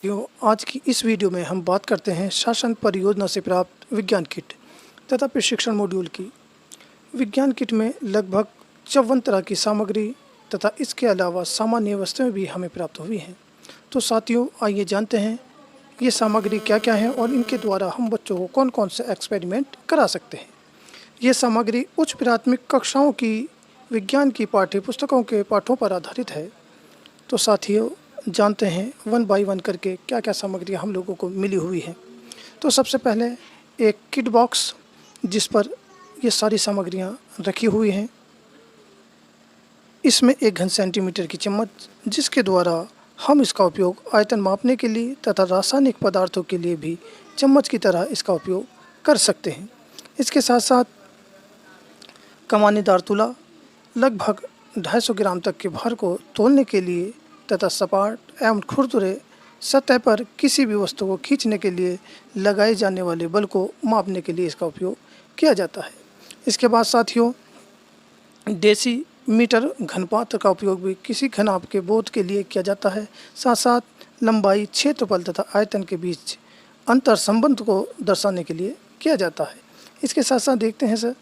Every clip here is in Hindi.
आज की इस वीडियो में हम बात करते हैं शासन परियोजना से प्राप्त विज्ञान किट तथा प्रशिक्षण मॉड्यूल की। विज्ञान किट में लगभग 54 तरह की सामग्री तथा इसके अलावा सामान्य वस्तुएं भी हमें प्राप्त हुई हैं। तो साथियों, आइए जानते हैं ये सामग्री क्या क्या है और इनके द्वारा हम बच्चों को कौन कौन से एक्सपेरिमेंट करा सकते हैं। ये सामग्री उच्च प्राथमिक कक्षाओं की विज्ञान की पाठ्य पुस्तकों के पाठों पर आधारित है। तो साथियों, जानते हैं वन बाय वन करके क्या क्या सामग्री हम लोगों को मिली हुई है। तो सबसे पहले एक किट बॉक्स जिस पर ये सारी सामग्रियां रखी हुई हैं। इसमें 1 सेंटीमीटर की चम्मच जिसके द्वारा हम इसका उपयोग आयतन मापने के लिए तथा रासायनिक पदार्थों के लिए भी चम्मच की तरह इसका उपयोग कर सकते हैं। इसके साथ साथ कमानीदार तुला लगभग 250 ग्राम तक के भार को तोलने के लिए तथा सपाट एवं खुरदुरे सतह पर किसी भी वस्तु को खींचने के लिए लगाए जाने वाले बल को मापने के लिए इसका उपयोग किया जाता है। इसके बाद साथियों, देसी मीटर घनपात्र का उपयोग भी किसी घनाभ के बोध के लिए किया जाता है। साथ साथ लंबाई, क्षेत्रफल तथा आयतन के बीच अंतर संबंध को दर्शाने के लिए किया जाता है। इसके साथ साथ देखते हैं सर,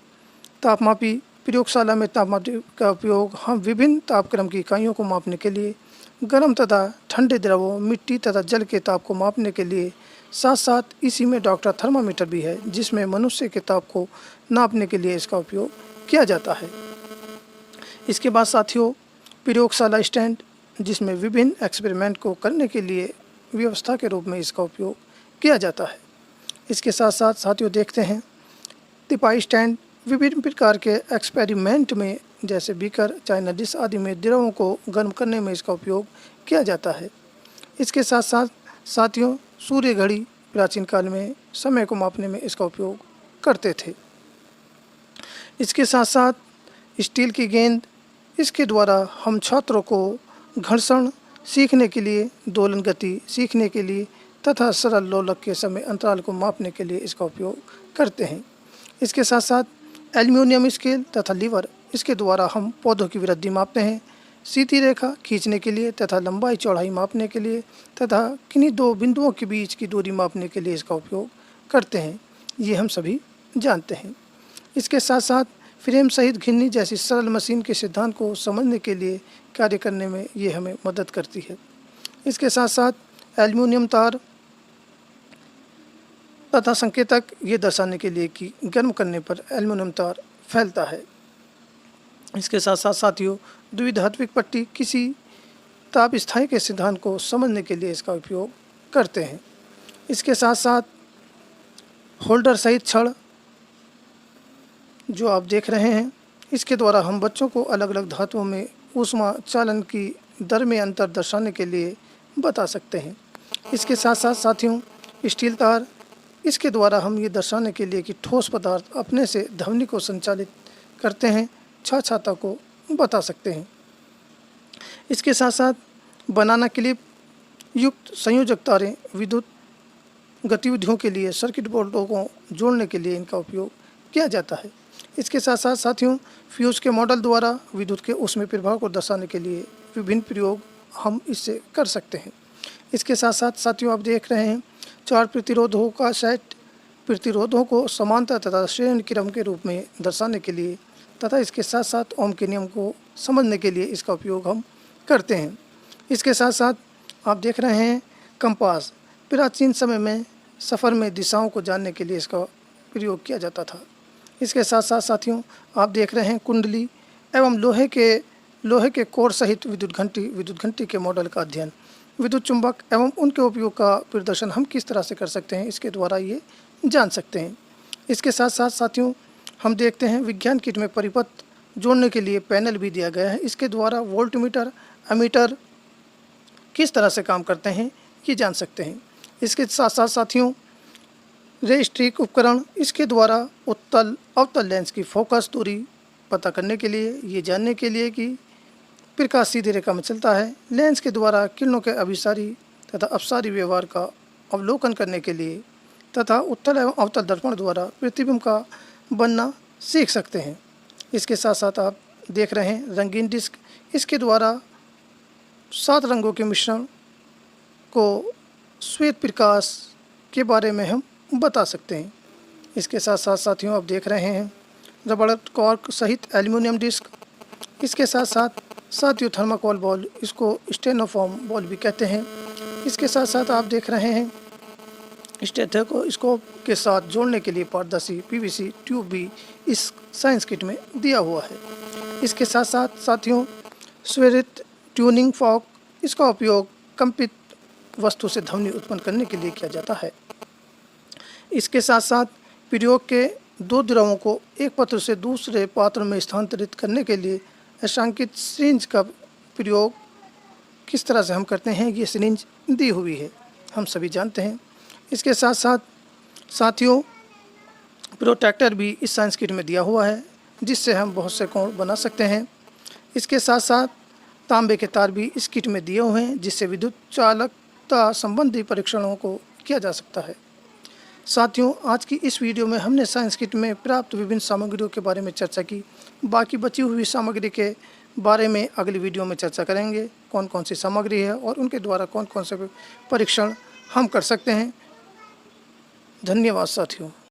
तापमापी प्रयोगशाला में तापमापी का उपयोग हम विभिन्न तापक्रम की इकाइयों को मापने के लिए, गर्म तथा ठंडे द्रवों, मिट्टी तथा जल के ताप को मापने के लिए, साथ साथ इसी में डॉक्टर थर्मामीटर भी है जिसमें मनुष्य के ताप को नापने के लिए इसका उपयोग किया जाता है। इसके बाद साथियों, प्रयोगशाला स्टैंड जिसमें विभिन्न एक्सपेरिमेंट को करने के लिए व्यवस्था के रूप में इसका उपयोग किया जाता है। इसके साथ साथ साथियों देखते हैं तिपाई स्टैंड विभिन्न प्रकार के एक्सपेरिमेंट में जैसे बीकर, चाइना डिश आदि में द्रवों को गर्म करने में इसका उपयोग किया जाता है। इसके साथ साथ साथियों, सूर्य घड़ी प्राचीन काल में समय को मापने में इसका उपयोग करते थे। इसके साथ साथ स्टील की गेंद, इसके द्वारा हम छात्रों को घर्षण सीखने के लिए, दोलन गति सीखने के लिए तथा सरल लोलक के समय अंतराल को मापने के लिए इसका उपयोग करते हैं। इसके साथ साथ एल्युमिनियम स्केल तथा लीवर, इसके द्वारा हम पौधों की वृद्धि मापते हैं, सीधी रेखा खींचने के लिए तथा लंबाई चौड़ाई मापने के लिए तथा किन्हीं दो बिंदुओं के बीच की दूरी मापने के लिए इसका उपयोग करते हैं। ये हम सभी जानते हैं। इसके साथ साथ फ्रेम सहित घिन्नी जैसी सरल मशीन के सिद्धांत को समझने के लिए कार्य करने में ये हमें मदद करती है। इसके साथ साथ एल्युमिनियम तार तथा संकेतक ये दर्शाने के लिए कि गर्म करने पर एल्युमिनियम तार फैलता है। इसके साथ साथ साथियों, द्विधात्विक पट्टी किसी ताप स्थायी के सिद्धांत को समझने के लिए इसका उपयोग करते हैं। इसके साथ साथ होल्डर सहित छड़ जो आप देख रहे हैं, इसके द्वारा हम बच्चों को अलग अलग धातुओं में ऊष्मा चालन की दर में अंतर दर्शाने के लिए बता सकते हैं। इसके साथ साथ साथियों, स्टील तार, इसके द्वारा हम ये दर्शाने के लिए कि ठोस पदार्थ अपने से ध्वनि को संचालित करते हैं, छाता को बता सकते हैं। इसके साथ साथ बनाना क्लिप युक्त संयोजक तारें विद्युत गतिविधियों के लिए सर्किट बोर्डों को जोड़ने के लिए इनका उपयोग किया जाता है। इसके साथ साथ साथियों, फ्यूज के मॉडल द्वारा विद्युत के ऊष्मीय प्रभाव को दर्शाने के लिए विभिन्न प्रयोग हम इससे कर सकते हैं। इसके साथ साथ साथियों, आप देख रहे हैं 4 प्रतिरोधों का सेट, प्रतिरोधों को समांतर तथा श्रेणी क्रम के रूप में दर्शाने के लिए तथा इसके साथ साथ ओम के नियम को समझने के लिए इसका उपयोग हम करते हैं। इसके साथ साथ आप देख रहे हैं कंपास, प्राचीन समय में सफ़र में दिशाओं को जानने के लिए इसका प्रयोग किया जाता था। इसके साथ साथ साथियों, आप देख रहे हैं कुंडली एवं लोहे के कोर सहित विद्युत घंटी के मॉडल का अध्ययन, विद्युत चुंबक एवं उनके उपयोग का प्रदर्शन हम किस तरह से कर सकते हैं, इसके द्वारा ये जान सकते हैं। इसके साथ साथ साथियों, हम देखते हैं विज्ञान किट में परिपथ जोड़ने के लिए पैनल भी दिया गया है। इसके द्वारा वोल्टमीटर, एमीटर किस तरह से काम करते हैं ये जान सकते हैं। इसके साथ साथ साथियों, रेस्ट्रिक उपकरण, इसके द्वारा उत्तल अवतल लेंस की फोकस दूरी पता करने के लिए, ये जानने के लिए कि प्रकाश सीधी रेखा में चलता है, लेंस के द्वारा किरणों के अभिसारी तथा अपसारी व्यवहार का अवलोकन करने के लिए तथा उत्तल एवं अवतल दर्पण द्वारा प्रतिबिंब का बनना सीख सकते हैं। इसके साथ साथ आप देख रहे हैं रंगीन डिस्क, इसके द्वारा 7 रंगों के मिश्रण को श्वेत प्रकाश के बारे में हम बता सकते हैं। इसके साथ साथ साथियों आप देख रहे हैं रबड़ कॉर्क सहित एल्युमिनियम डिस्क। इसके साथ साथ साथियों थर्माकोल बॉल, इसको स्टेनोफॉर्म बॉल भी कहते हैं। इसके साथ साथ आप देख रहे हैं स्टेथोस्कोप के साथ जोड़ने के लिए पारदर्शी पीवीसी ट्यूब भी इस साइंस किट में दिया हुआ है। इसके साथ साथ साथियों स्वरित ट्यूनिंग फॉक, इसका उपयोग कंपित वस्तु से ध्वनि उत्पन्न करने के लिए किया जाता है। इसके साथ साथ प्रयोग के दो द्रवों को एक पात्र से दूसरे पात्र में स्थानांतरित करने के लिए अंशांकित सिरिंज का प्रयोग किस तरह से हम करते हैं, ये सिरिंज दी हुई है, हम सभी जानते हैं। इसके साथ साथ साथियों प्रोट्रैक्टर भी इस साइंस किट में दिया हुआ है, जिससे हम बहुत से कोण बना सकते हैं। इसके साथ साथ तांबे के तार भी इस किट में दिए हुए हैं, जिससे विद्युत चालकता संबंधी परीक्षणों को किया जा सकता है। साथियों आज की इस वीडियो में हमने साइंस किट में प्राप्त विभिन्न सामग्रियों के बारे में चर्चा की। बाकी बची हुई सामग्री के बारे में अगली वीडियो में चर्चा करेंगे, कौन कौन सी सामग्री है और उनके द्वारा कौन कौन से परीक्षण हम कर सकते हैं। धन्यवाद साथियों।